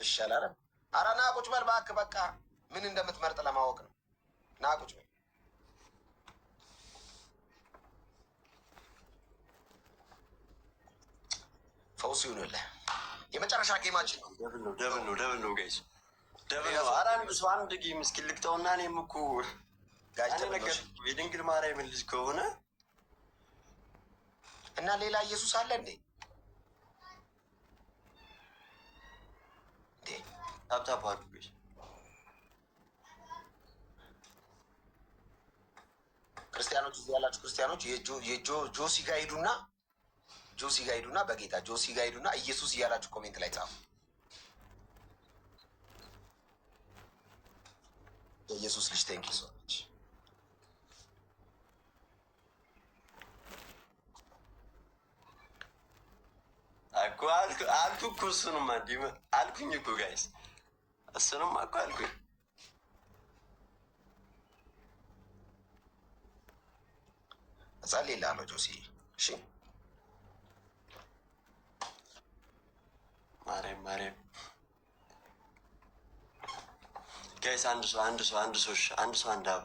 ይሻላል። ኧረ ና ቁጭ በል እባክህ። በቃ ምን እንደምትመርጥ ለማወቅ ነው። ና ቁጭ በል። ፈውስ ይሁንልህ። የመጨረሻ ጌማችን ነው። ደብል ነው ጋይስ፣ ደብል ነው። ኧረ አንድ ሰው አንድ ጌም እስኪ ልቅጠውና እኔም እኮ የድንግል ማርያም ልጅ ከሆነ እና ሌላ ኢየሱስ አለ እንዴ? ታፕታፕ አድርጉ። ክርስቲያኖች እዚህ ያላችሁ ክርስቲያኖች ጆሲ ጋር ሂዱና በጌታ ጆሲ ጋር ሂዱና ኢየሱስ እያላችሁ ኮሜንት ላይ ጻፉ። የኢየሱስ ልጅ ቴንኪ ሰዎች አልኩ እኮ እሱንማ እንዲህ አልኩኝ እኮ ጋይስ፣ እሱንማ እኮ አልኩኝ። እጸልይልሃለሁ ጆሲ። እሺ ማርያም ጋይስ፣ አንድ ሰው አንድ አባ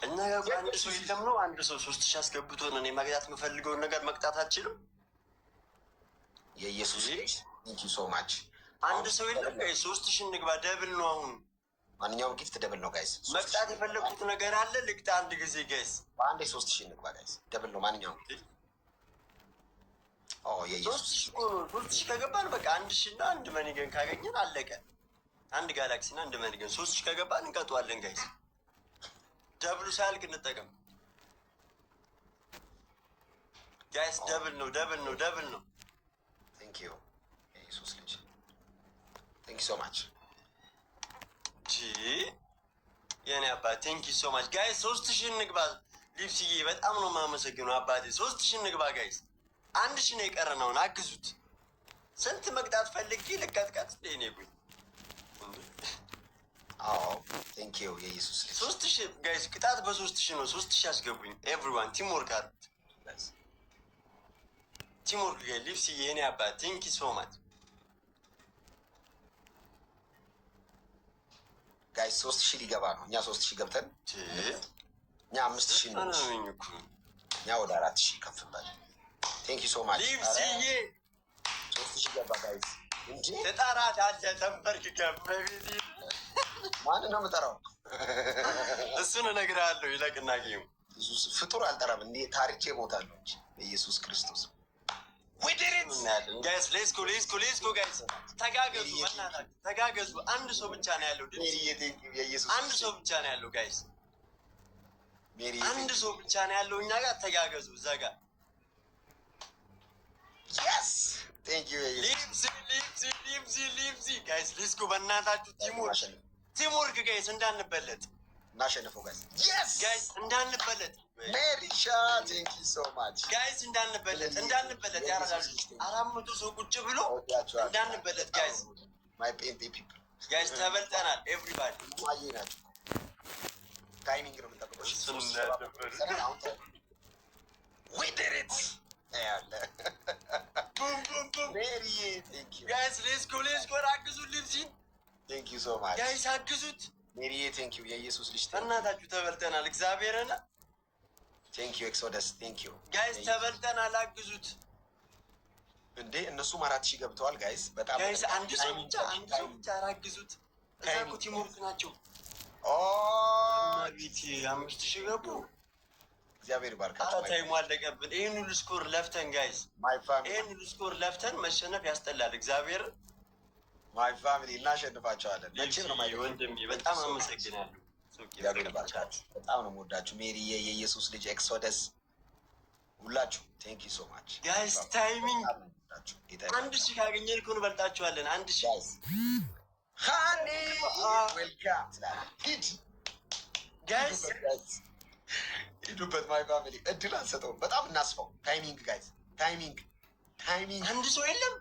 እኛ ጋር አንድ ሰው የለም ነው። አንድ ሰው 3000 አስገብቶ ነው። እኔ መቅጣት የምፈልገውን ነገር መቅጣት አልችልም። የኢየሱስ ልጅ ቴንክ ዩ ሶ ማች። አንድ ሰው የለም ጋይስ። 3000 እንግባ። ደብል ነው አሁን። ማንኛውም ጊፍት ደብል ነው ጋይስ። መቅጣት የፈለጉት ነገር አለ። ልቅጣ አንድ ጊዜ ጋይስ። በአንዴ 3000 እንግባ ጋይስ። ደብል ነው ማንኛውም። የኢየሱስ 3000 ከገባን በቃ 1000 እና አንድ መኒገን ካገኘን አለቀ። አንድ ጋላክሲ እና አንድ መኒገን 3000 ከገባን እንቀጧለን ጋይስ። ደብሉ ሳያልቅ እንጠቀም ጋይስ። ደብል ነው። ቴንክ ዩ የኢየሱስ ልጅ ቴንክ ዩ ሶ ማች። የኔ አባት ቴንክ ዩ ሶ ማች ጋይስ። 3000 እንግባ። ሊፕስዬ በጣም ነው የማመሰግነው አባቴ። 3000 እንግባ ጋይስ። 1000 ነው የቀረነውን አግዙት። ስንት መቅጣት ፈልጌ ልቀጥቀጥ ኔ ጉኝ። ቴንክ ዩ የኢየሱስ ልጅ 3000 ጋይስ። ቅጣት በ3000 ነው። 3000 አስገቡኝ። ኤቭሪዋን ቲም ወርክ አድርጉት። ቲም ወርክ ጋር ሊፕስዬ የኔ አባት ቴንክ ዩ ሶ ማች ጋይስ። 3000 ሊገባ ነው። እኛ 3000 ገብተን እኛ 5000 ነው። እኛ ወደ 4000 ከፍ በል። ቴንክ ዩ ሶ ማች ሊፕስዬ 3000 ገባ ጋይስ። እንጂ ተጣራት አለ ተንበርክከ በቤት ማንን ነው የምጠራው? እሱን እነግርሃለሁ። ይለቅና ጌሙ ፍጡር አልጠራም። እንዴ ታሪቼ እሞታለሁ እንጂ በኢየሱስ ክርስቶስ ጋይስ። ሌስኮ ጋይስ። ተጋገዙ፣ በእናታችሁ ተጋገዙ። አንድ ሰው ብቻ ነው ያለው። አንድ ሰው ብቻ ነው ያለው ጋይስ። አንድ ሰው ብቻ ነው ያለው እኛ ጋር። ተጋገዙ እዛ ጋር። ሊፕሲ ጋይስ። ሌስኮ በእናታችሁ ቲምወርክ ጋይስ። እንዳንበለጥ እናሸንፈው ጋይስ። ጋይስ እንዳንበለጥ ሜሪሻ ቴንክ ዩ ሶ ማች ጋይስ። እንዳንበለጥ ያረጋል። 400 ሰው ቁጭ ብሎ እንዳንበለጥ ጋይስ። ማይ ፔንቴ ፒፕል ጋይስ ተበልጠናል። ኤቭሪባዲ ማዬ ናቸው። ታይሚንግ ነው የምንጠብቀው። ጋይስ ሌስኮ አግዙ። ሊፕሲን ቴንክ ዩ ሶ ማች ጋይስ አግዙት። ሜሪዬ ቴንክ ዩ የኢየሱስ ልጅ እናታችሁ ተበልጠናል። እግዚአብሔርን ቴንክ ዩ ኤክሶደስ ቴንክ ዩ ጋይስ ተበልጠናል። አግዙት እንዴ እነሱም 4000 ገብተዋል ጋይስ። በጣም ጋይስ። አንድ ሰው ብቻ አራግዙት። እዛ እኮ ቲምወርክ ናቸው። ቤት 5000 ገቡ። እግዚአብሔር ይባርካችሁ። ታይሙ አለቀብን። ይህን ሁሉ ስኮር ለፍተን ጋይስ፣ ይህን ሁሉ ስኮር ለፍተን መሸነፍ ያስጠላል። እግዚአብሔር ማይ ፋሚሊ እናሸንፋቸዋለን። ወንድሜ በጣም አመሰግናለሁ። እግዚአብሔር ይባርካችሁ። በጣም ነው የምወዳችሁ። ሜሪዬ የኢየሱስ ልጅ ኤክሶደስ ሁላችሁ ቴንክ ዩ ሶ ማች ጋይስ። ታይሚንግ 1000 ካገኘን እኮ እንበልጣችኋለን። 1000 ሃኒ ዌልካም ሂድ ጋይስ። ሂዱበት ማይ ፋሚሊ። እድል አንሰጠውም። በጣም እናስፋው። ታይሚንግ ጋይስ። ታይሚንግ አንድ ሰው የለም።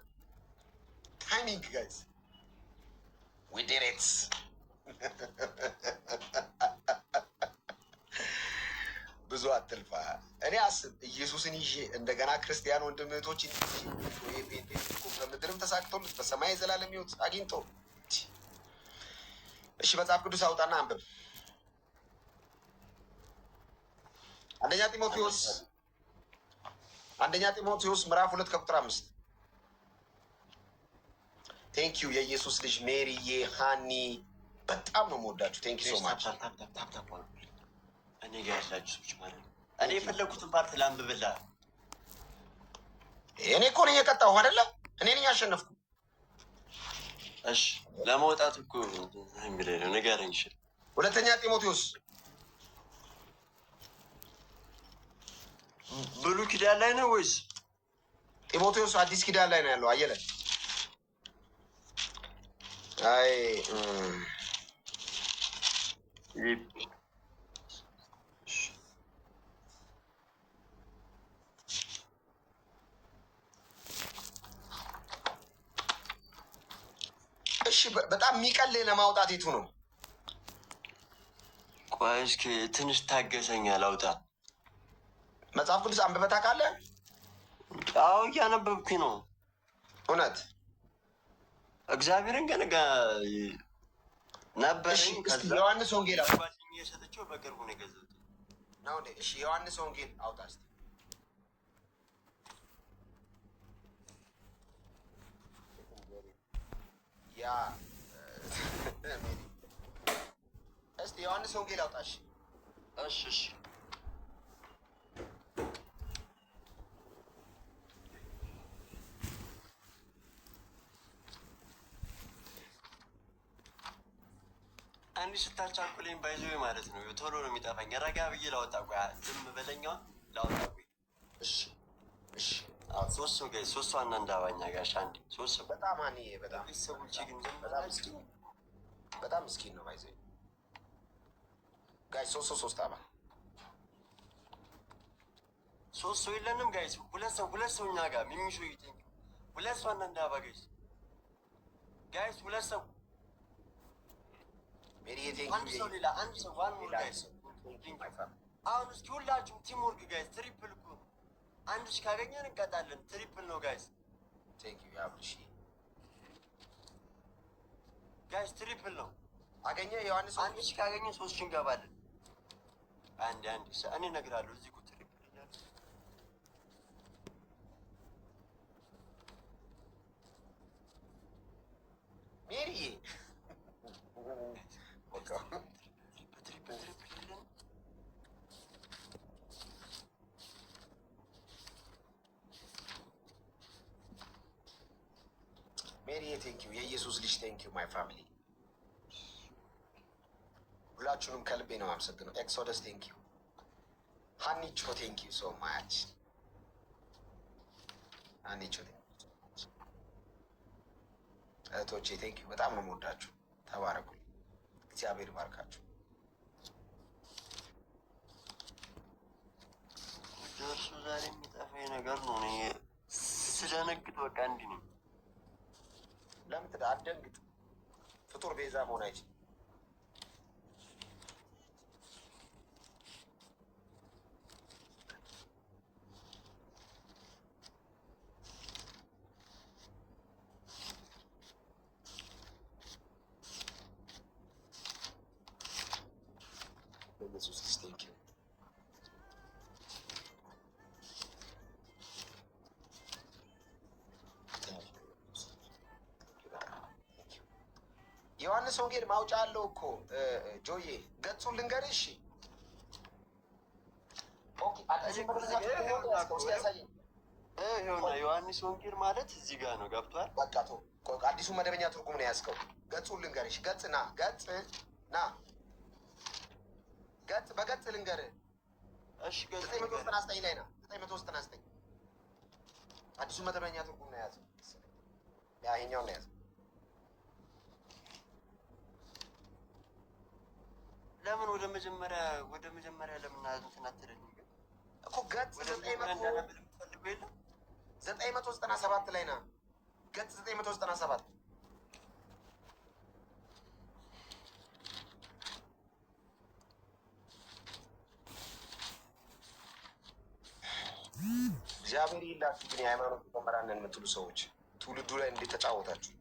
ታይሚንግ ጋይስ። we did it ብዙ አትልፋ። እኔ አስብ ኢየሱስን ይዤ እንደገና ክርስቲያን ወንድም እህቶችን በምድርም ተሳክቶለት በሰማይ የዘላለም ሕይወት አግኝቶ። እሺ መጽሐፍ ቅዱስ አውጣና አንብብ። አንደኛ ጢሞቴዎስ ምዕራፍ 2 ከቁጥር 5። ቴንኪዩ የኢየሱስ ልጅ ሜሪዬ፣ ሃኒ በጣም ነው የምወዳችሁ። ቴንኪዩ ሶ ማች። እኔ ጋር ያላችሁ ሰዎች ማለት ነው። እኔ የፈለኩትን ፓርት ላንብብላ። እኔ እኮ ነኝ የቀጣሁ አይደለ? እኔ ነኝ ያሸነፍኩ። እሺ ለመውጣት እኮ የሚለኝ ነው። ንገረኝ። እሺ ሁለተኛ ጢሞቴዎስ ብሉይ ኪዳን ላይ ነው ወይስ ጢሞቴዎስ አዲስ ኪዳን ላይ ነው ያለው? አየለ አይ እሺ በጣም የሚቀልህ ለማውጣት የቱ ነው? ቆይ እስኪ ትንሽ ታገሰኛ ላውጣ። መጽሐፍ ቅዱስ አንብበህ ታውቃለህ? አዎ እያነበብኩኝ ነው። እውነት እግዚአብሔርን ግን ነበረኝ። ዮሐንስ ወንጌል የሰጠችው በቅርቡ ነው የገዛሁት ነው። እሺ ዮሐንስ ወንጌል አውጣ እስኪ። ያ እስቲ ዮሐንስ ወንጌል አውጣሽ። እሺ እሺ አንድ ስታቻኩለኝ ባይዞ ማለት ነው ቶሎ ነው የሚጠፋኝ። ረጋ ብዬ ላወጣ ቆይ፣ ዝም በለኛውን ላወጣ ቆይ። እሺ እሺ። አዎ ሶስት ሰው ጋር ሶስት ዋና እንዳባኛ ጋር አንድ ሶስት ሰው በጣም አኒ በጣም ቤተሰቦቼ ግን በጣም ምስኪን ነው። ባይዘ ጋይ ሶስት አባ ሶስት ሰው የለንም ጋይስ። ሁለት ሰው እኛ ጋር የሚሹ ይተኝ ሁለት ሰው ዋና እንዳባ ጋይስ ሁለት ሰው አንድ ሰው ሌላ አንድ ሰው ዋን ሞር ጋይስ። አሁን እስኪ ሁላችሁም ቲም ወርክ ጋይስ። ትሪፕል እኮ አንድ ሺህ ካገኘን እንቀጣለን። ትሪፕል ነው ጋይስ። ቴንኪው ያብርሺ ጋይስ። ትሪፕል ነው አገኘ ዮሐንስ አንድ ሺህ ካገኘን 3 ሺህ እንገባለን። አንድ እኔ እነግርሃለሁ። እዚህ እኮ ትሪፕል እያለ ሜሪዬ ሜሪዬ ቴንኪው የኢየሱስ ልጅ ቴንኪው ማይ ፋሚሊ ሁላችሁንም ከልቤ ነው አመሰግነው። ኤክሶደስ ቴንኪው፣ ሀኒቾ ቴንኪው ሶ ማች ሀኒቾ እህቶቼ ቴንኪው በጣም ነው የምወዳችሁ። ተባረኩ። እግዚአብሔር ባርካችሁ። እርሱ ዛሬ የሚጠፋኝ ነገር ነው። ስደነግጥ በቃ እንዲህ ነው። ለምን አትደንግጥ? ፍጡር ቤዛ መሆን አይችልም። ኢየሱስ ቴንኪው ዮሐንስ ወንጌል ማውጫ አለው እኮ ጆዬ፣ ገጹን ልንገርሽ። ዮሐንስ ወንጌል ማለት እዚህ ጋር ነው። ገብቷል። በቃ አዲሱ መደበኛ ትርጉም ነው ያዝከው። ገጹን ልንገርሽ። ገጽ ና ገጽ በገጽ ልንገርህ። እሺ 999 ላይ ና 999 አዲሱ መደበኛ ትርጉም ነው የያዘው። ይሄኛው ነው የያዘው። ለምን ወደ መጀመሪያ ለምን እንትን አትለኝም እኮ ገጽ 997 ላይ ና ገጽ 997 997 እግዚአብሔር ይላችሁ። ግን የሃይማኖት መምህራን ነን የምትሉ ሰዎች ትውልዱ ላይ እንዴት ተጫወታችሁ?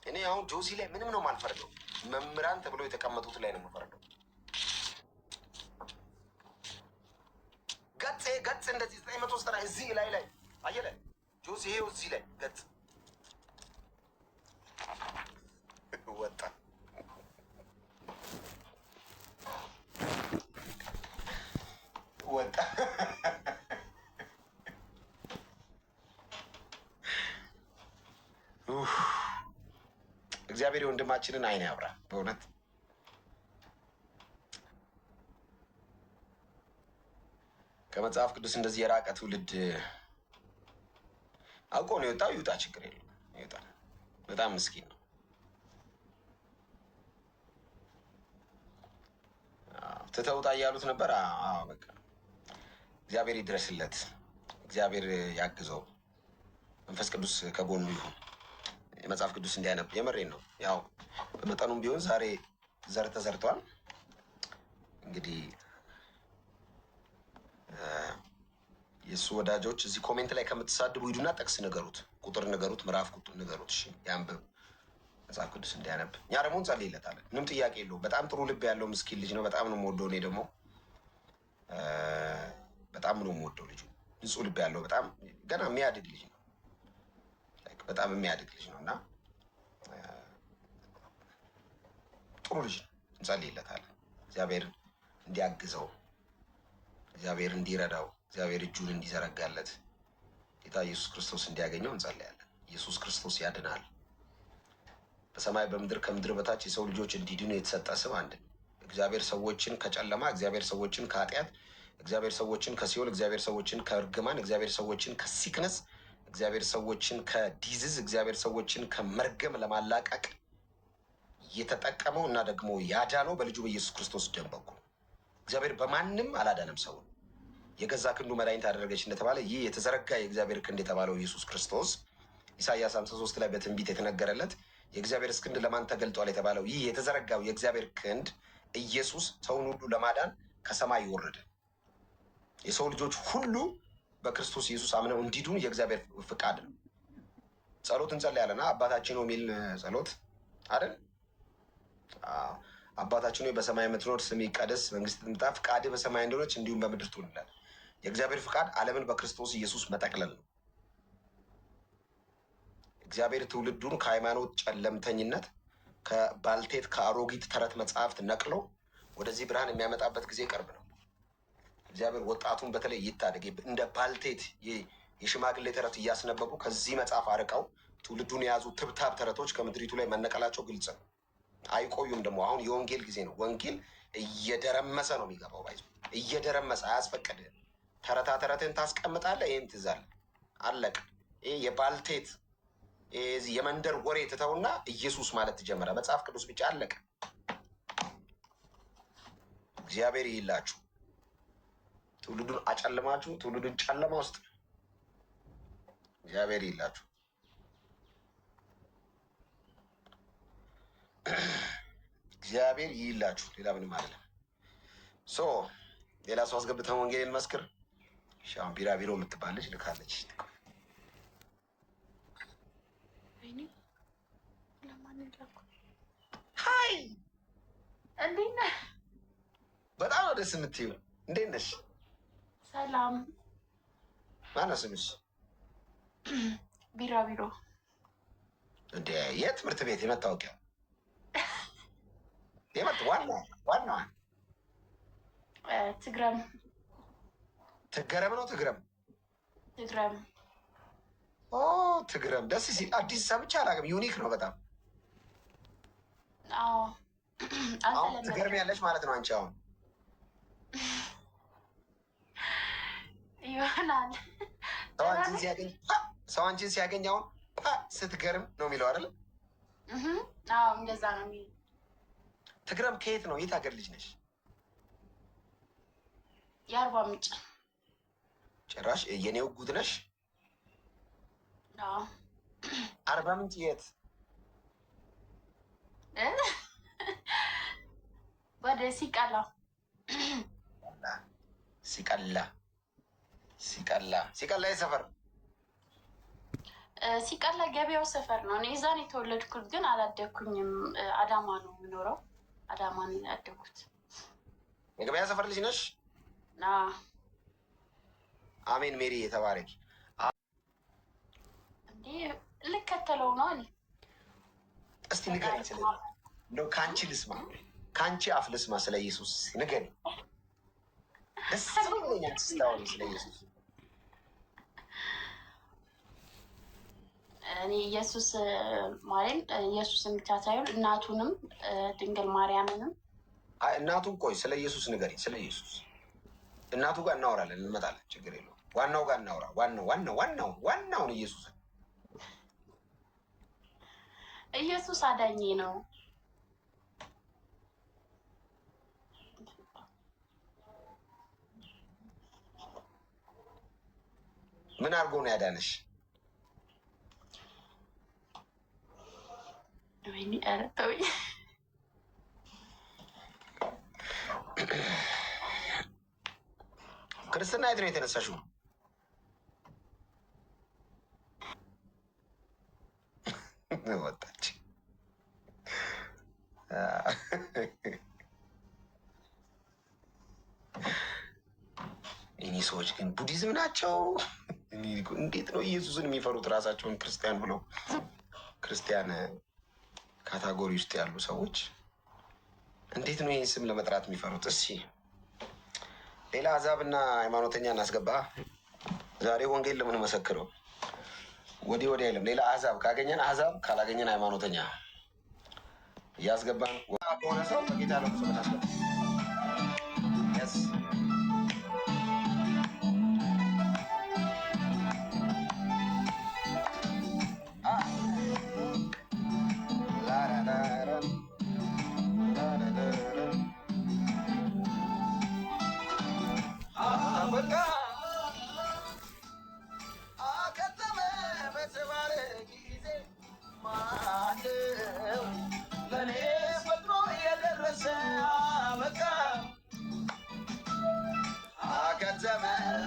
እኔ አሁን ጆሲ ላይ ምንም ነው የማልፈርደው። መምህራን ተብሎ የተቀመጡት ላይ ነው የምፈርደው። ገጽ እንደዚህ 990 እዚህ ላይ አየለ ጆሲ ይሄው እዚህ ላይ ገጽ ወጣ። እግዚአብሔር ወንድማችንን አይን ያብራ። በእውነት ከመጽሐፍ ቅዱስ እንደዚህ የራቀ ትውልድ አውቆ ነው የወጣው። ይውጣ፣ ችግር የለም ይውጣ። በጣም ምስኪን ነው። ትተውጣ እያሉት ነበር። በቃ እግዚአብሔር ይድረስለት፣ እግዚአብሔር ያግዘው፣ መንፈስ ቅዱስ ከጎኑ ይሁን። የመጽሐፍ ቅዱስ እንዲያነብ የመሬን ነው። ያው በመጠኑም ቢሆን ዛሬ ዘር ተዘርቷል። እንግዲህ የእሱ ወዳጆች እዚህ ኮሜንት ላይ ከምትሳድቡ ሂዱና ጠቅስ ንገሩት፣ ቁጥር ንገሩት፣ ምዕራፍ ቁጥር ንገሩት። እሺ ያንብብ፣ መጽሐፍ ቅዱስ እንዲያነብ። እኛ ደግሞ እንጸልይለታለን። ምንም ጥያቄ የለውም። በጣም ጥሩ ልብ ያለው ምስኪን ልጅ ነው። በጣም ነው የምወደው። እኔ ደግሞ በጣም ነው የምወደው ልጁ። ንጹህ ልብ ያለው በጣም ገና የሚያድግ ልጅ ነው። በጣም የሚያድግ ልጅ ነው እና ጥሩ ልጅ ነው። እንጸልይለታለን። እግዚአብሔር እንዲያግዘው፣ እግዚአብሔር እንዲረዳው፣ እግዚአብሔር እጁን እንዲዘረጋለት፣ ጌታ ኢየሱስ ክርስቶስ እንዲያገኘው እንጸልያለን። ኢየሱስ ክርስቶስ ያድናል። በሰማይ በምድር ከምድር በታች የሰው ልጆች እንዲድኑ የተሰጠ ስም አንድ ነው። እግዚአብሔር ሰዎችን ከጨለማ፣ እግዚአብሔር ሰዎችን ከኃጢአት፣ እግዚአብሔር ሰዎችን ከሲኦል፣ እግዚአብሔር ሰዎችን ከእርግማን፣ እግዚአብሔር ሰዎችን ከሲክነስ፣ እግዚአብሔር ሰዎችን ከዲዝዝ፣ እግዚአብሔር ሰዎችን ከመርገም ለማላቀቅ የተጠቀመው እና ደግሞ ያዳነው በልጁ በኢየሱስ ክርስቶስ ደም በኩል። እግዚአብሔር በማንም አላዳነም ሰውን። የገዛ ክንዱ መድኃኒት አደረገች እንደተባለ ይህ የተዘረጋ የእግዚአብሔር ክንድ የተባለው ኢየሱስ ክርስቶስ ኢሳይያስ 53 ላይ በትንቢት የተነገረለት የእግዚአብሔር ክንድ ለማን ተገልጧል የተባለው ይህ የተዘረጋው የእግዚአብሔር ክንድ ኢየሱስ ሰውን ሁሉ ለማዳን ከሰማይ ይወረደ። የሰው ልጆች ሁሉ በክርስቶስ ኢየሱስ አምነው እንዲዱን የእግዚአብሔር ፍቃድ ነው። ጸሎት እንጸልያለን። አባታችን ነው የሚል ጸሎት አይደል? አባታችን ሆይ በሰማይ የምትኖር ስምህ ይቀደስ፣ መንግስትህ ትምጣ፣ ፍቃድህ በሰማይ እንደሆነች እንዲሁም በምድር ትሁን ይላል። የእግዚአብሔር ፍቃድ ዓለምን በክርስቶስ ኢየሱስ መጠቅለል ነው። እግዚአብሔር ትውልዱን ከሃይማኖት ጨለምተኝነት፣ ከባልቴት ከአሮጊት ተረት መጽሐፍት ነቅሎ ወደዚህ ብርሃን የሚያመጣበት ጊዜ ቅርብ ነው። እግዚአብሔር ወጣቱን በተለይ ይታደግ። እንደ ባልቴት የሽማግሌ ተረት እያስነበቡ ከዚህ መጽሐፍ አርቀው ትውልዱን የያዙ ትብታብ ተረቶች ከምድሪቱ ላይ መነቀላቸው ግልጽ ነው። አይቆዩም። ደግሞ አሁን የወንጌል ጊዜ ነው። ወንጌል እየደረመሰ ነው የሚገባው። ባይዞ እየደረመሰ አያስፈቅድህም። ተረታ ተረትን ታስቀምጣለህ፣ ይህም ትዛለህ። አለቅ። ይህ የባልቴት የመንደር ወሬ ትተውና ኢየሱስ ማለት ትጀምረ። መጽሐፍ ቅዱስ ብቻ አለቀ። እግዚአብሔር ይላችሁ። ትውልዱን አጨልማችሁ ትውልዱን ጨለማ ውስጥ እግዚአብሔር ይላችሁ። እግዚአብሔር ይላችሁ። ሌላ ምንም አይደለም። ሌላ ሰው አስገብተን ወንጌልን መስክር። ሻም ቢራቢሮ የምትባል ልጅ ልካለች። ሀይ እንዴት ነህ? በጣም ነው ደስ የምትይው። እንዴት ነሽ? ሰላም። ማነው ስምሽ? ቢራቢሮ። እንደ የትምህርት ቤት የመታወቂያ ዋናዋን ትግረም። ትገረም ነው ትግረም ትግረም። ትግረም ደስ ሲል። አዲስ ሰምቼ አላውቅም። ዩኒክ ነው በጣም። አሁን ትገርም ያለች ማለት ነው አንቺ። አሁን ይሆናል ሰው አንቺን ሲያገኝ አሁን ስትገርም ነው የሚለው አይደለ? እንደዛ ነው የሚለው። ትግረም ከየት ነው? የት ሀገር ልጅ ነሽ? የአርባ ምንጭ። ጭራሽ የኔው ጉድ ነሽ። አርባ ምንጭ የት? ወደ ሲቀላ። ሲቀላ የሰፈር ሲቀላ ገበያው ሰፈር ነው። እኔ እዛ ነው የተወለድኩት፣ ግን አላደግኩኝም። አዳማ ነው የምኖረው። አዳማ ነው ያደግኩት። የገበያ ሰፈር ልጅ ነሽ? አሜን ሜሪ የተባረኪ። እንዴ ልከተለው ነው እኔ። እስቲ ንገሪኝ፣ እንደው ከአንቺ ልስማ፣ ከአንቺ አፍ ልስማ ስለ ኢየሱስ ንገሪኝ። ደስ ብሎኛል ስታወሪ ስለ ኢየሱስ። እኔ ኢየሱስ ማለት ኢየሱስን ብቻ ሳይሆን እናቱንም ድንግል ማርያምንም። እናቱን ቆይ፣ ስለ ኢየሱስ ንገሪኝ። ስለ ኢየሱስ እናቱ ጋር እናወራለን፣ እንመጣለን፣ ችግር የለውም። ዋናው ጋር እናውራ። ዋናውን ኢየሱስን። ኢየሱስ አዳኜ ነው። ምን አድርጎ ነው ያዳነሽ? ወይኔ ኧረ ተውኝ። ክርስትና የት ነው የተነሳሽው? ወጣች። እኒህ ሰዎች ግን ቡዲዝም ናቸው። እንዴት ነው ኢየሱስን የሚፈሩት? ራሳቸውን ክርስቲያን ብለው ክርስቲያን ካታጎሪ ውስጥ ያሉ ሰዎች እንዴት ነው ይህን ስም ለመጥራት የሚፈሩት? እሺ ሌላ አሕዛብና ሃይማኖተኛ እናስገባ። ዛሬ ወንጌል ለምን መሰክረው ወዲህ ወዲህ አይልም። ሌላ አሕዛብ ካገኘን አሕዛብ፣ ካላገኘን ሃይማኖተኛ እያስገባን ከሆነ ሰው በጌታ ለ ሰው ናስገባ።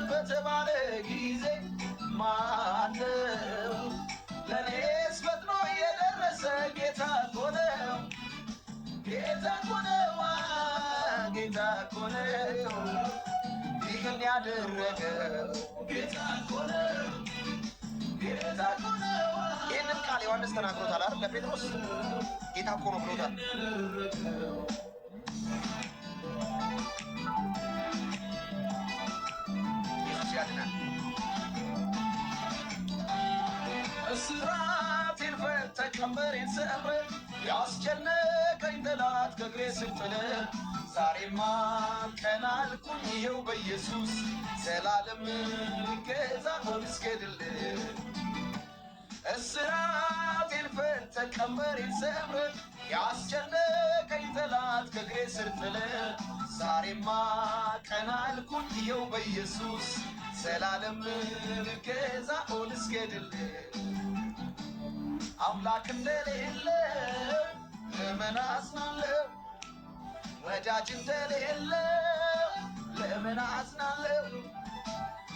በተባለ ጊዜ ማነው ለእኔስ ፈጥኖ የደረሰ? ጌታ እኮ ነው፣ ጌታ እኮ ነው፣ ጌታ እኮ ነው ይህን ያደረገው። ጌታ እኮ ነው፣ ጌታ እኮ ነው። ይህንን ቃል ዮሐንስ ተናግሮታል አይደል? ለጴጥሮስ ጌታ እኮ ነው ብሎታል። እስራቴን ፈተህ ቀንበሬን ሰብረህ ያስጨነቀኝ ጠላት ከእግሬ ስር ጥለህ ዛሬማ ቀና አልኩኝ ይኸው በኢየሱስ ዘላለም ልገዛ ልስገድልህ። እስራቴን ፈተህ ቀንበሬን ሰብረህ ያስጨነቀኝ ጠላት ከእግሬ ስር ጥለህ ዛሬማ ቀና አልኩኝ ይኸው በኢየሱስ ዘላለም ልገዛ ልስገድልህ። አምላክ እንደሌለ ለምን አዝናለሁ? ወዳጅ እንደሌለ ለምን አዝናለሁ?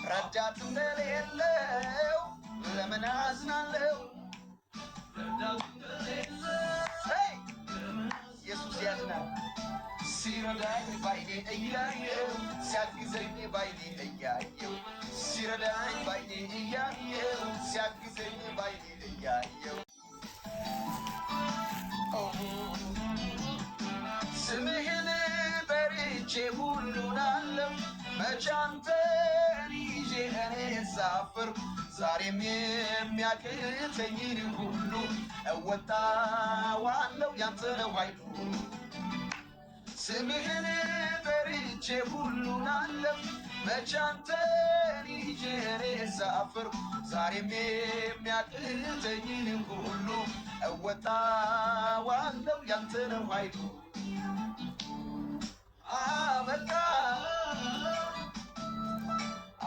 ረዳት እንደሌለው ለምን አዝናለሁ? ኢየሱስ ያዝናል። ሲረዳኝ ባይኔ እያየው፣ ሲያግዘኝ ባይኔ እያየው፣ ሲረዳኝ ባይኔ እያየው፣ ሲያግዘኝ ባይኔ እያየው። ስምህን ጠርቼ ሁሉን አለም መቼ አንተን ይዤ እኔ ሳፍር ዛሬም የሚያቅተኝን ሁሉ እወጣዋለሁ ያንተ ነው ኃይሉ። ስምህን ጠርቼ ሁሉን አለም መቼ አንተን ይዤ እኔ ሳፍር ዛሬም የሚያቅተኝን ሁሉ እወጣዋለሁ ያንተ ነው ኃይሉ። አበቃ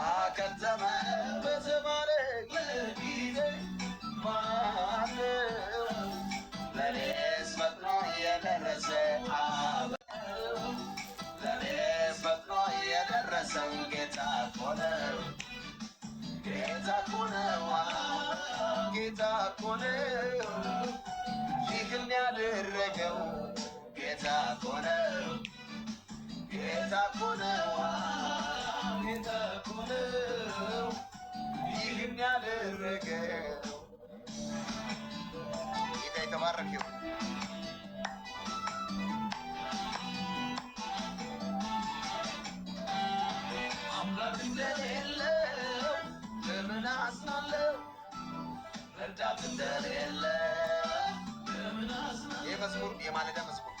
አከተመ በተባለ ጊዜ ማነው ለእኔስ ፈጥኖ የደረሰ? ለእኔስ ፈጥኖ የደረሰው ነው ጌታ እኮ ነው ጌታ እኮ ነው ይህን ያደረገው ጌታ እኮ ነው ጌታ እኮ ነው ጌታ እኮ ነው ይህን ያደረገው ጌታ የተባረከ ይሁን። አምላክ እንደሌለው ለምን አዝናለሁ ረዳት እንደሌለ ለምን አዝናለሁ። ይህ መዝሙር የማለዳ መዝሙር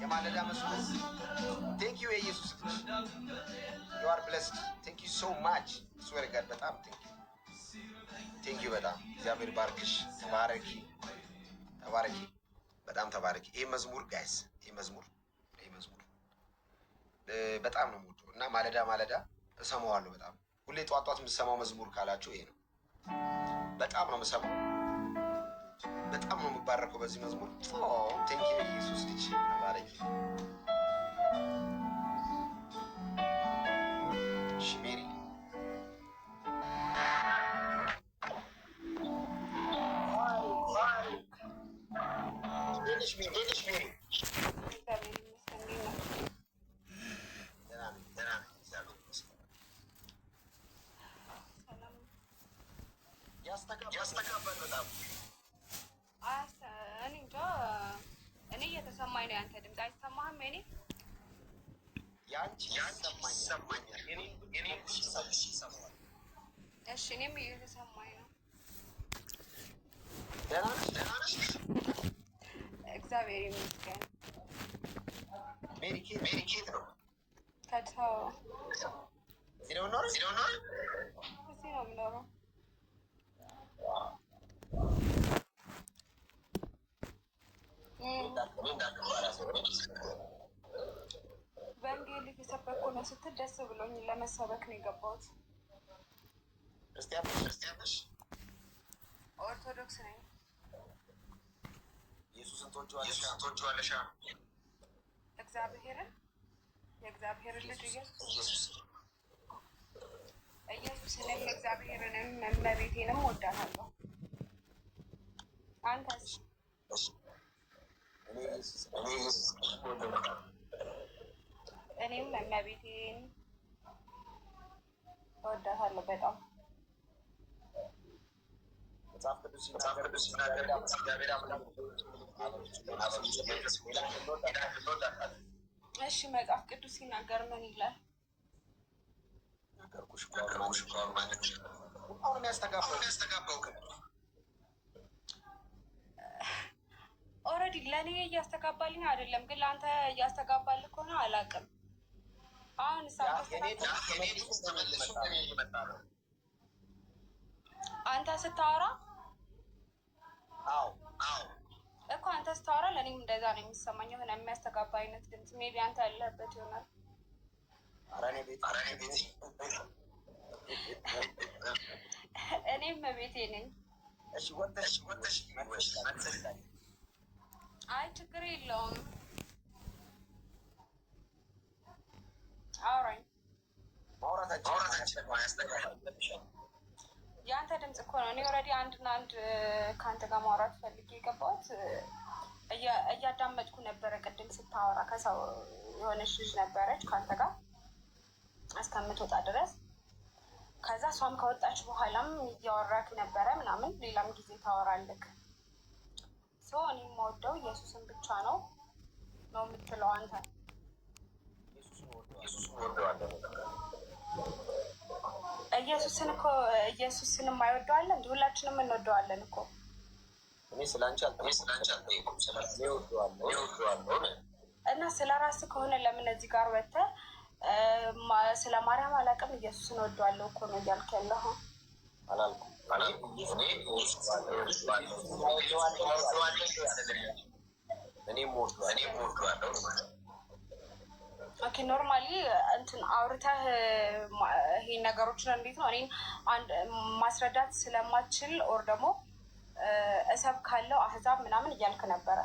የማለዳ መዝሙር። ቴንክ ዩ የኢየሱስ ልጅ ዩ አር ብለስድ ቴንክ ዩ ሶ ማች ስዌር ጋድ በጣም ቴንክ ዩ በጣም እግዚአብሔር ባርክሽ። ተባረኪ ተባረኪ በጣም ተባረኪ። ይህ መዝሙር ጋይስ ይህ መዝሙር በጣም ነው የምወደው እና ማለዳ ማለዳ እሰማዋለሁ። በጣም ሁሌ ጧት ጧት የምሰማው መዝሙር ካላችሁ ይሄ ነው። በጣም ነው የምሰማው። በጣም ነው የምባረከው በዚህ መዝሙር። ቴንክ ዩ ኢየሱስ ልጅ ተባረኪ። ሽሜሪ ሽሜሪ ያስተካባል በጣም እኔ እንጃ። እኔ እየተሰማኝ ነው። ያንተ ድምፅ አይሰማህም? እኔ ያንቺ ይሰማኛል። እሺ፣ እኔም እየተሰማኝ ነው። ደህና ነሽ? እግዚአብሔር ይመስገን። ሜሪ ኬት ነው? ከአዲስ አበባ። እዚህ ነው የምኖረው? እዚህ ነው የምኖረው። በወንጌል የተሰበኩ ነው ስትል ደስ ብሎኝ ለመሰበክ ነው የገባሁት። ክርስቲያን ነሽ? ኦርቶዶክስ ነኝ። ኢየሱስን ትወጂዋለሽ? እግዚአብሔርን የእግዚአብሔርን ልጅ ኢየሱስንም እግዚአብሔርንም እመቤቴንም ወዳታለሁ። አንተስ? እኔም እመቤቴን እወዳታለሁ በጣም። መጽሐፍ ቅዱስ ሲናገር እሺ፣ መጽሐፍ ቅዱስ ሲናገር ምን ይላል? አሁን ያስተጋባው ኦልሬዲ ለእኔ እያስተጋባልኝ አይደለም፣ ግን ለአንተ እያስተጋባልህ ከሆነ አላውቅም። አሁን አንተ ስታወራ እኮ አንተ ስታወራ ለእኔም እንደዛ ነው የሚሰማኝ፣ የሆነ የሚያስተጋባ አይነት ድምፅ። ሜቢ አንተ ያለህበት ይሆናል። እኔም ቤቴ ነኝ። አይ ችግር የለውም፣ አውራኝ። የአንተ ድምፅ እኮ ነው። እኔ ኦልሬዲ አንድና አንድ ከአንተ ጋር ማውራት ፈልጌ የገባሁት እያዳመጥኩ ነበረ። ቅድም ስታወራ ከሰው የሆነች ልጅ ነበረች ከአንተ ጋር እስከምትወጣ ድረስ። ከዛ እሷም ከወጣች በኋላም እያወራክ ነበረ ምናምን፣ ሌላም ጊዜ ታወራለክ። እኔ የምወደው ኢየሱስን ብቻ ነው የምትለው አንተ። ኢየሱስን እኮ ኢየሱስን የማይወደዋለን እንዲ? ሁላችንም እንወደዋለን እኮ። እና ስለ ራስህ ከሆነ ለምን እዚህ ጋር ወጥተህ ስለ ማርያም አላውቅም ኢየሱስን እወደዋለሁ እኮ ነው እያልክ ያለኸው? አላልኩም። ኦኬ ኖርማሊ እንትን አውርተህ ይሄን ነገሮችን እንዴት ነው እኔን ማስረዳት ስለማችል ኦር ደግሞ እሰብካለሁ አህዛብ ምናምን እያልክ ነበረ።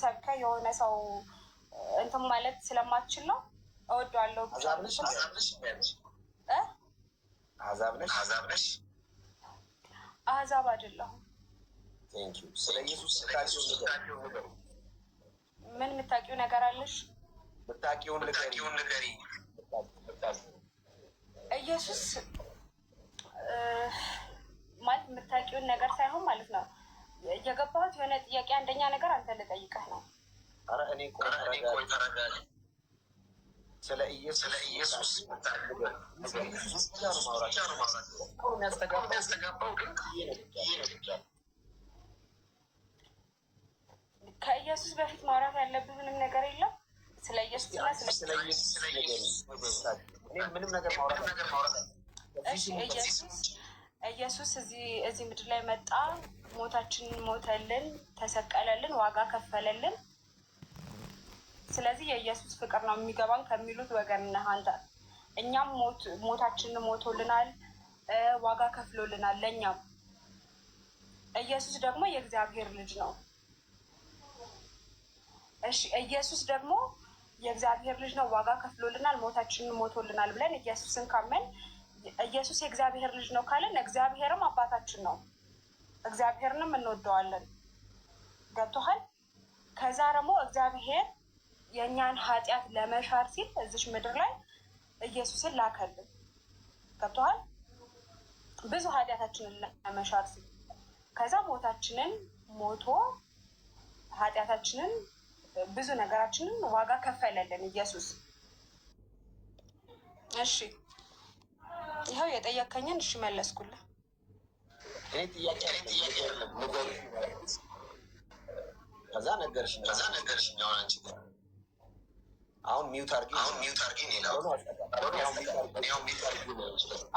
ሰብከ የሆነ ሰው እንትን ማለት ስለማችል ነው እወደዋለሁ ብቻ አሕዛብ አይደለሁም። ስለ ኢየሱስ ምን የምታውቂው ነገር አለሽ? የምታውቂውን ንገሪ። ኢየሱስ ማለት የምታውቂውን ነገር ሳይሆን ማለት ነው የገባሁት የሆነ ጥያቄ። አንደኛ ነገር አንተ ልጠይቀህ ነው። ኧረ እኔ ቆይ ተረጋጋ። ስለ ኢየሱስ ከኢየሱስ በፊት ማውራት ያለብህ ምንም ነገር የለም። ስለ ኢየሱስ ምንም ነገር ማውራት ኢየሱስ እዚህ ምድር ላይ መጣ፣ ሞታችንን ሞተልን፣ ተሰቀለልን፣ ዋጋ ከፈለልን። ስለዚህ የኢየሱስ ፍቅር ነው የሚገባን ከሚሉት ወገን ነህ አንተ። እኛም ሞታችንን ሞቶልናል፣ ዋጋ ከፍሎልናል ለእኛም። ኢየሱስ ደግሞ የእግዚአብሔር ልጅ ነው። እሺ ኢየሱስ ደግሞ የእግዚአብሔር ልጅ ነው፣ ዋጋ ከፍሎልናል፣ ሞታችንን ሞቶልናል ብለን ኢየሱስን ካመን ኢየሱስ የእግዚአብሔር ልጅ ነው ካለን እግዚአብሔርም አባታችን ነው፣ እግዚአብሔርንም እንወደዋለን። ገብቶሃል? ከዛ ደግሞ እግዚአብሔር የእኛን ኃጢአት ለመሻር ሲል እዚች ምድር ላይ ኢየሱስን ላከልን። ገብቶሃል? ብዙ ኃጢአታችንን ለመሻር ሲል ከዛ ሞታችንን ሞቶ ኃጢአታችንን ብዙ ነገራችንን ዋጋ ከፈለልን ኢየሱስ። እሺ ይኸው የጠየከኝን እሺ መለስኩልህ። ከዛ ነገርሽኝ። አሁን ሚውት አድርጊ።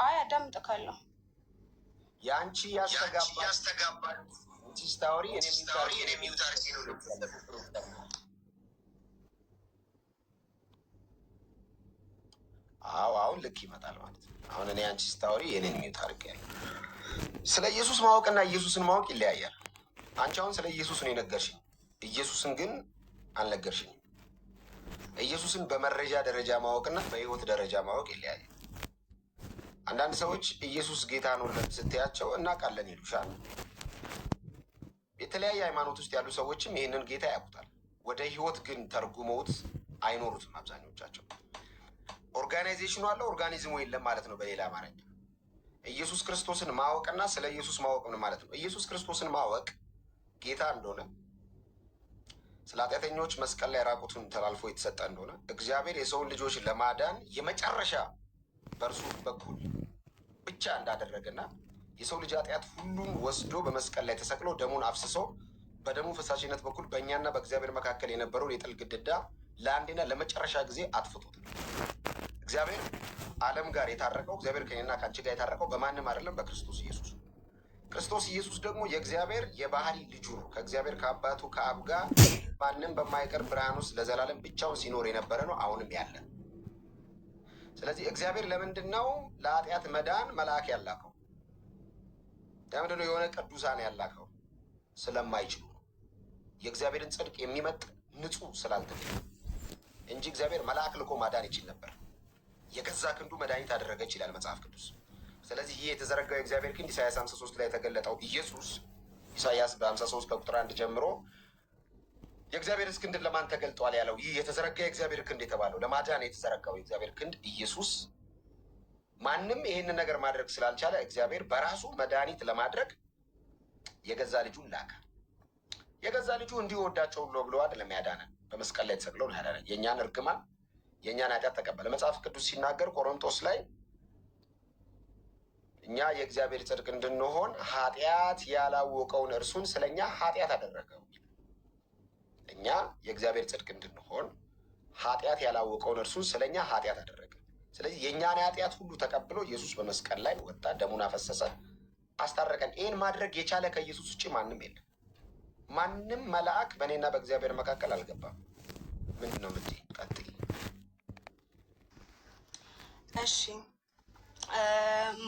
አይ አዳምጥካለሁ። የአንቺ ያስተጋባል ስታወሪ እኔ ሚውት አድርጊ ነው። አሁን ልክ ይመጣል ማለት ነው። አሁን እኔ አንቺ ስታወሪ የኔን ሚውት አድርጌያለሁ። ስለ ኢየሱስ ማወቅና ኢየሱስን ማወቅ ይለያያል። አንቺ አሁን ስለ ኢየሱስ ነው የነገርሽኝ፣ ኢየሱስን ግን አልነገርሽኝም። ኢየሱስን በመረጃ ደረጃ ማወቅና በህይወት ደረጃ ማወቅ ይለያያል። አንዳንድ ሰዎች ኢየሱስ ጌታ ነው ስትያቸው እናውቃለን ይሉሻል። የተለያየ ሃይማኖት ውስጥ ያሉ ሰዎችም ይህንን ጌታ ያውቁታል። ወደ ህይወት ግን ተርጉመውት አይኖሩትም አብዛኞቻቸው። ኦርጋናይዜሽኑ አለ፣ ኦርጋኒዝሙ የለም ማለት ነው። በሌላ አማርኛ ኢየሱስ ክርስቶስን ማወቅና ስለ ኢየሱስ ማወቅ ምን ማለት ነው? ኢየሱስ ክርስቶስን ማወቅ ጌታ እንደሆነ፣ ስለ ኃጢአተኞች መስቀል ላይ ራቁቱን ተላልፎ የተሰጠ እንደሆነ፣ እግዚአብሔር የሰውን ልጆች ለማዳን የመጨረሻ በእርሱ በኩል ብቻ እንዳደረገና የሰው ልጅ ኃጢአት ሁሉን ወስዶ በመስቀል ላይ ተሰቅሎ ደሙን አፍስሶ በደሙ ፈሳሽነት በኩል በእኛና በእግዚአብሔር መካከል የነበረውን የጥል ግድግዳ ለአንዴና ለመጨረሻ ጊዜ አጥፍቶታል። እግዚአብሔር ዓለም ጋር የታረቀው፣ እግዚአብሔር ከእኔና ከአንቺ ጋር የታረቀው በማንም አይደለም፣ በክርስቶስ ኢየሱስ ነው። ክርስቶስ ኢየሱስ ደግሞ የእግዚአብሔር የባህሪ ልጁ ነው። ከእግዚአብሔር ከአባቱ ከአብ ጋር ማንም በማይቀር ብርሃን ውስጥ ለዘላለም ብቻውን ሲኖር የነበረ ነው፣ አሁንም ያለ። ስለዚህ እግዚአብሔር ለምንድን ነው ለኃጢአት መዳን መልአክ ያላከው? ለምንድን ነው የሆነ ቅዱሳን ያላከው? ስለማይችሉ ነው። የእግዚአብሔርን ጽድቅ የሚመጥ ንጹሕ ስላልተገኘ እንጂ እግዚአብሔር መልአክ ልኮ ማዳን ይችል ነበር። የገዛ ክንዱ መድኃኒት አደረገች ይላል መጽሐፍ ቅዱስ። ስለዚህ ይህ የተዘረጋው የእግዚአብሔር ክንድ ኢሳያስ 53 ላይ የተገለጠው ኢየሱስ፣ ኢሳያስ በ53 ከቁጥር 1 ጀምሮ የእግዚአብሔር ክንድ ለማን ተገልጧል ያለው ይህ የተዘረጋ የእግዚአብሔር ክንድ የተባለው ለማዳን የተዘረጋው የእግዚአብሔር ክንድ ኢየሱስ፣ ማንም ይህንን ነገር ማድረግ ስላልቻለ እግዚአብሔር በራሱ መድኃኒት ለማድረግ የገዛ ልጁን ላከ። የገዛ ልጁ እንዲወዳቸው ብሎ አይደለም ያዳነን፣ በመስቀል ላይ ተሰቅለው ነው ያዳነን። የእኛን እርግማን የእኛን ኃጢአት ተቀበለ። መጽሐፍ ቅዱስ ሲናገር ቆሮንቶስ ላይ እኛ የእግዚአብሔር ጽድቅ እንድንሆን ኃጢአት ያላወቀውን እርሱን ስለኛ ኃጢአት አደረገው። እኛ የእግዚአብሔር ጽድቅ እንድንሆን ኃጢአት ያላወቀውን እርሱን ስለኛ ኃጢአት አደረገ። ስለዚህ የእኛን ኃጢአት ሁሉ ተቀብሎ ኢየሱስ በመስቀል ላይ ወጣ፣ ደሙን አፈሰሰ፣ አስታረቀን። ይህን ማድረግ የቻለ ከኢየሱስ ውጭ ማንም የለም። ማንም መልአክ በእኔና በእግዚአብሔር መካከል አልገባም። ምንድን ነው የምትይኝ? ቀጥይ። እሺ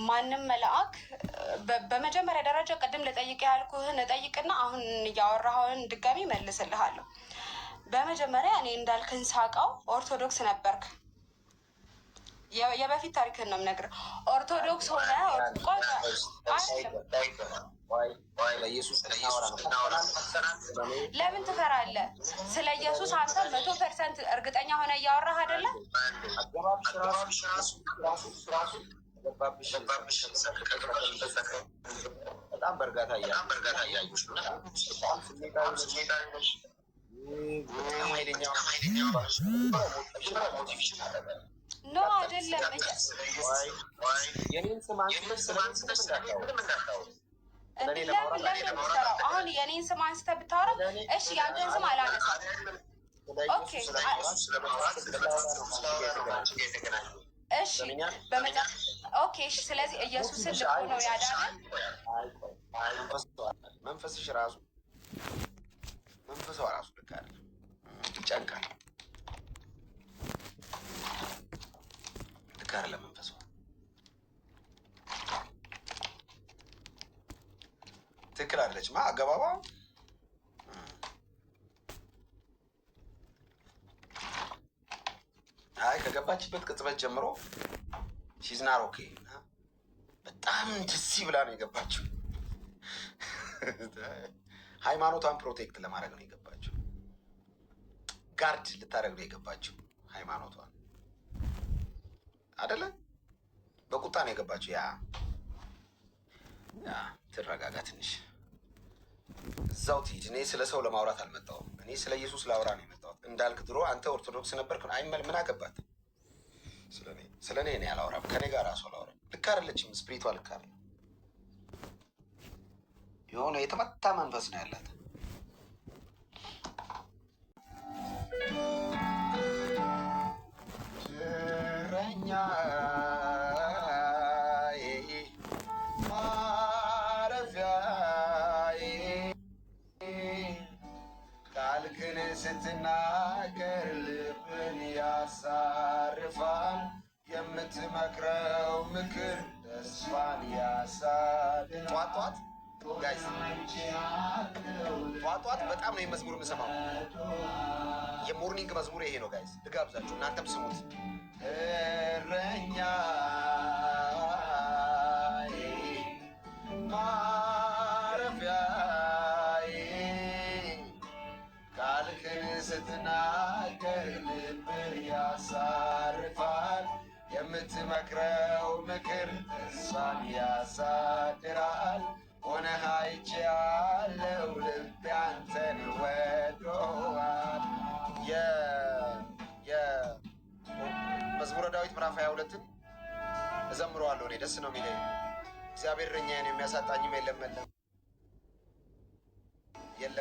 ማንም መልአክ በመጀመሪያ ደረጃ ቅድም ልጠይቅ ያልኩህን እጠይቅና አሁን እያወራኸውን ድጋሚ መልስልሃለሁ። በመጀመሪያ እኔ እንዳልክን ሳውቀው ኦርቶዶክስ ነበርክ የበፊት ታሪክን ነው የምነግርህ። ኦርቶዶክስ ሆነ ለምን ትፈራለህ? ስለ ኢየሱስ አንተ 100% እርግጠኛ ሆነ እያወራህ አይደለም? በጣም በእርጋታ እያየሁሽ ነው። ኖ አይደለም። የኔን ስም ለምን አሁን የኔን ስም አንስተህ ብታወራ እሺ፣ ያንተን ስም አላነሳም። እሺ ኦኬ፣ እሺ። ስለዚህ ኢየሱስን ልኮ ነው ያዳነን። መንፈስሽ ራሱ መንፈሷ ራሱ ልክ አይደለም፣ ይጨንቃል። ልክ አይደለም መንፈሷ። ትክክል አይደለችማ አገባባ። አይ ከገባችበት ቅጽበት ጀምሮ ሲዝናር ኦኬ። በጣም ደስ ብላ ነው የገባችው። ሃይማኖቷን ፕሮቴክት ለማድረግ ነው የገባችው። ጋርድ ልታደረግ ነው የገባችው ሃይማኖቷን አደለ? በቁጣ ነው የገባችው። ያ ትረጋጋ ትንሽ፣ እዛው ትሂድ። እኔ ስለ ሰው ለማውራት አልመጣሁም። እኔ ስለ ኢየሱስ ላውራ ነው የመጣሁት። እንዳልክ ድሮ አንተ ኦርቶዶክስ ነበርክ። አይመል ምን አገባት? ስለ እኔ እኔ አላወራም። ከኔ ጋር ራሱ አላወራም። ልክ አይደለችም። ስፕሪቷ ልክ አይደለም። የሆነ የተመታ መንፈስ ነው ያላት። እረኛ ማረፊያዬ ቃልህን ስትናገር ልብን ያሳርፋል። የምትመክረው ምክር ተስፋን ያሳድራል። ጧት ጋይስ ጧት በጣም ነው የመዝሙር የምሰማው። የሞርኒንግ መዝሙር ይሄ ነው ጋይስ፣ ልጋብዛችሁ፣ እናንተም ስሙት። እረኛ ማረፊያዬ ቃልህን ስትናገር ልብን ያሳርፋል። የምትመክረው ምክር ተስፋን ያሳድራል። ሆነህ አይቼአለሁ፣ ልቤ አንተን ወዶሃል። የመዝሙረ ዳዊት ምዕራፍ 22ን እዘምረዋለሁ። እኔ ደስ ነው የሚለኝ። እግዚአብሔር እረኛዬን የሚያሳጣኝም የለም።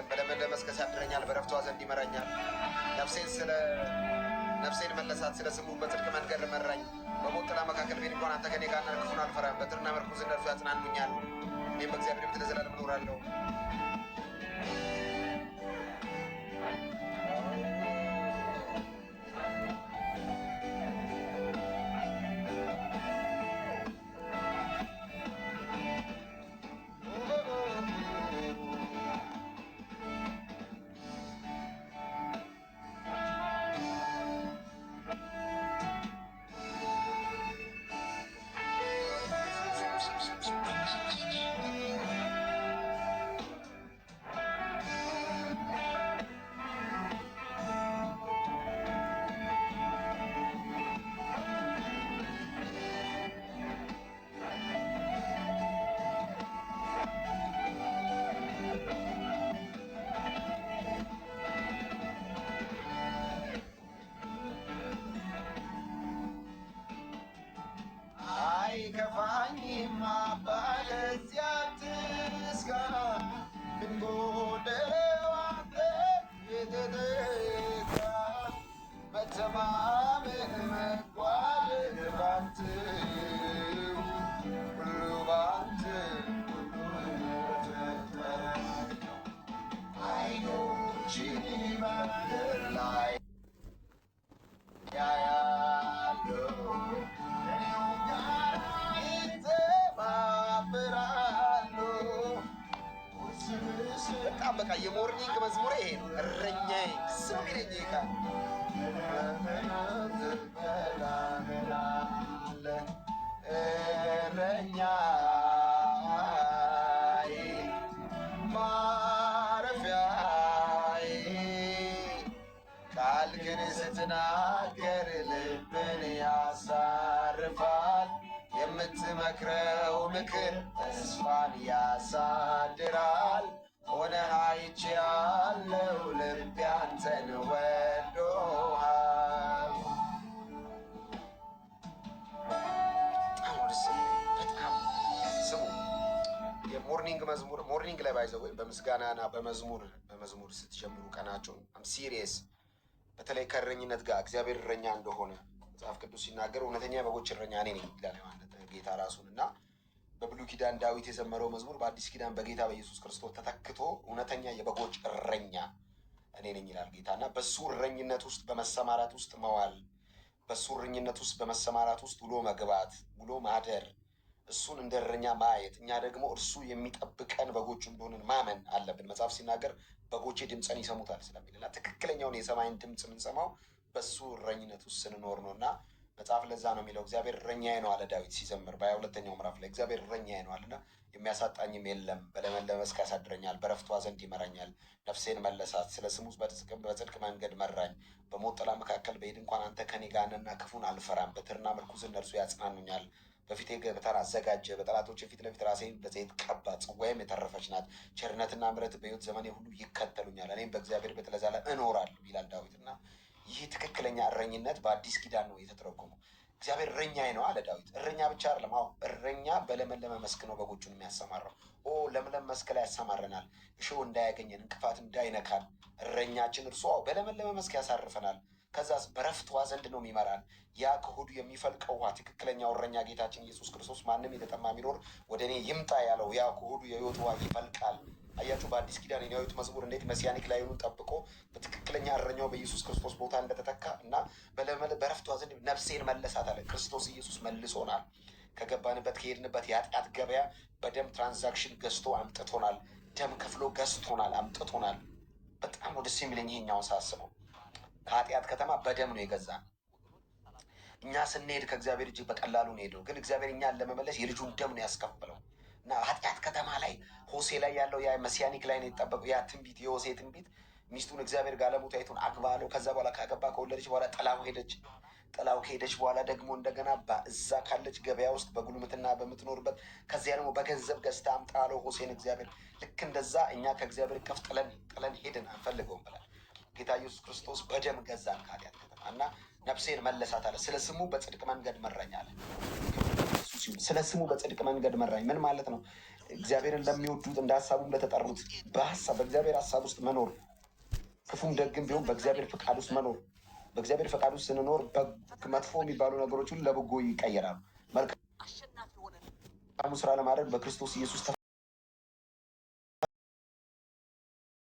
በለመለመ መስክ ያሳድረኛል፣ በዕረፍቷ ዘንድ ይመራኛል። ነፍሴን መለሳት፣ ስለ ስሙ በጽድቅ መንገድ መራኝ። በሞት ጥላ መካከል ብሄድ እንኳን አንተ ከእኔ ጋር ነህ፣ ክፉን አልፈራም። በትርና ምርኩዝ እነርሱ ያጽናኑኛል። እኔም በእግዚአብሔር ቤት ለዘላለም እኖራለሁ። አይከፋኝም ባለዚያ ትስጋ ብንጎደለው አንተ የተተካ መተማመን መጓደል ባንተ ሁሉ ባንተ አይኖችን በምድር ላይ ያያለው በጣም በቃ የሞርኒንግ መዝሙር ይሄ ነው። እረኛዬ ስም ይለኝ ቃል የምትመክረው ምክር ተስፋን ያሳድራል። ሆነህ አይቼአለሁ ልቤ አንተን ወዶሃል። በጣም ስሙ። የሞርኒንግ መዝሙር ሞርኒንግ ላይ ባይዘው ወይ በምስጋናና በመዝሙር ስትጀምሩ ቀናቸውን ሲሪየስ በተለይ ከእረኝነት ጋር እግዚአብሔር እረኛ እንደሆነ መጽሐፍ ቅዱስ ሲናገር እውነተኛ የበጎች እረኛ እኔ ነኝ ይላል ጌታ ራሱን እና በብሉይ ኪዳን ዳዊት የዘመረው መዝሙር በአዲስ ኪዳን በጌታ በኢየሱስ ክርስቶስ ተተክቶ እውነተኛ የበጎች እረኛ እኔ ነኝ ይላል ጌታ እና በሱ እረኝነት ውስጥ በመሰማራት ውስጥ መዋል፣ በሱ እረኝነት ውስጥ በመሰማራት ውስጥ ውሎ መግባት፣ ውሎ ማደር፣ እሱን እንደ እረኛ ማየት፣ እኛ ደግሞ እርሱ የሚጠብቀን በጎቹ እንደሆንን ማመን አለብን። መጽሐፍ ሲናገር በጎቼ ድምፅን ይሰሙታል ስለሚል እና ትክክለኛውን የሰማይን ድምፅ የምንሰማው በሱ እረኝነት ውስጥ ስንኖር ነው እና መጽሐፍ ለዛ ነው የሚለው እግዚአብሔር እረኛዬ ነው አለ ዳዊት ሲዘምር በ22ኛው ምዕራፍ ላይ እግዚአብሔር እረኛዬ ነው አለና የሚያሳጣኝም የለም፣ በለመለመ መስክ ያሳድረኛል፣ በዕረፍቷ ዘንድ ይመራኛል፣ ነፍሴን መለሳት፣ ስለ ስሙ በጽድቅ መንገድ መራኝ፣ በሞት ጥላ መካከል ብሄድ እንኳን አንተ ከኔ ጋር ነህና ክፉን አልፈራም፣ በትርና ምርኩዝ እነርሱ ያጽናኑኛል፣ በፊቴ ገበታን አዘጋጀ፣ በጠላቶቼ ፊት ለፊት ራሴን በዘይት ቀባ፣ ጽዋዬም የተረፈች ናት፣ ቸርነትና ምሕረት በሕይወት ዘመኔ ሁሉ ይከተሉኛል፣ እኔም በእግዚአብሔር ቤት ለዘላለም እኖራለሁ ይላል ዳዊት እና ይህ ትክክለኛ እረኝነት በአዲስ ኪዳን ነው የተተረጎመው። እግዚአብሔር እረኛዬ ነው አለ ዳዊት። እረኛ ብቻ አይደለም። አዎ እረኛ በለመለመ መስክ ነው በጎቹን የሚያሰማራው። ለምለም መስክ ላይ ያሰማረናል፣ እሾህ እንዳያገኘን፣ እንቅፋት እንዳይነካን። እረኛችን እርሱ በለመለመ መስክ ያሳርፈናል። ከዛስ በዕረፍቷ ዘንድ ነው የሚመራን። ያ ከሆዱ የሚፈልቀው ውሃ ትክክለኛው እረኛ ጌታችን ኢየሱስ ክርስቶስ ማንም የተጠማ ቢኖር ወደ እኔ ይምጣ ያለው ያ ከሆዱ የሕይወት ውሃ ይፈልቃል። አያችሁ በአዲስ ኪዳን የዳዊት መዝሙር እንዴት መሲያኒክ ላይኑን ጠብቆ በትክክለኛ እረኛው በኢየሱስ ክርስቶስ ቦታ እንደተተካ እና በዕረፍቷ ዘንድ ነፍሴን መለሳት አለ። ክርስቶስ ኢየሱስ መልሶናል። ከገባንበት ከሄድንበት የኃጢአት ገበያ በደም ትራንዛክሽን ገዝቶ አምጥቶናል። ደም ከፍሎ ገዝቶናል፣ አምጥቶናል። በጣም ደስ የሚለኝ ይሄኛውን ሳስበው ከኃጢአት ከተማ በደም ነው የገዛን። እኛ ስንሄድ ከእግዚአብሔር እጅግ በቀላሉ ነው ሄደው፣ ግን እግዚአብሔር እኛን ለመመለስ የልጁን ደም ነው ያስከፈለው እና ኃጢአት ከተማ ላይ ሆሴ ላይ ያለው ያ መሲያኒክ ላይ ነው የተጠበቀው ያ ትንቢት፣ የሆሴ ትንቢት ሚስቱን እግዚአብሔር ጋለሞታይቱን አግባ አለው። ከዛ በኋላ ካገባ ከወለደች በኋላ ጥላው ሄደች። ጥላው ከሄደች በኋላ ደግሞ እንደገና እዛ ካለች ገበያ ውስጥ በጉልምትና በምትኖርበት ከዚያ ደግሞ በገንዘብ ገዝታ አምጣ አለው ሆሴን እግዚአብሔር። ልክ እንደዛ እኛ ከእግዚአብሔር ከፍ ጥለን ሄድን አንፈልገውም ብላል። ጌታ ኢየሱስ ክርስቶስ በደም ገዛን ከኃጢአት ከተማ እና ነፍሴን መለሳት አለ። ስለ ስሙ በጽድቅ መንገድ መራኝ አለ። ስለ ስሙ በጽድቅ መንገድ መራኝ ምን ማለት ነው? እግዚአብሔርን ለሚወዱት እንደ ሀሳቡም ለተጠሩት በእግዚአብሔር ሀሳብ ውስጥ መኖር፣ ክፉም ደግም ቢሆን በእግዚአብሔር ፈቃድ ውስጥ መኖር። በእግዚአብሔር ፈቃድ ውስጥ ስንኖር መጥፎ የሚባሉ ነገሮች ሁሉ ለበጎ ይቀየራሉ። መልካም ስራ ለማድረግ በክርስቶስ ኢየሱስ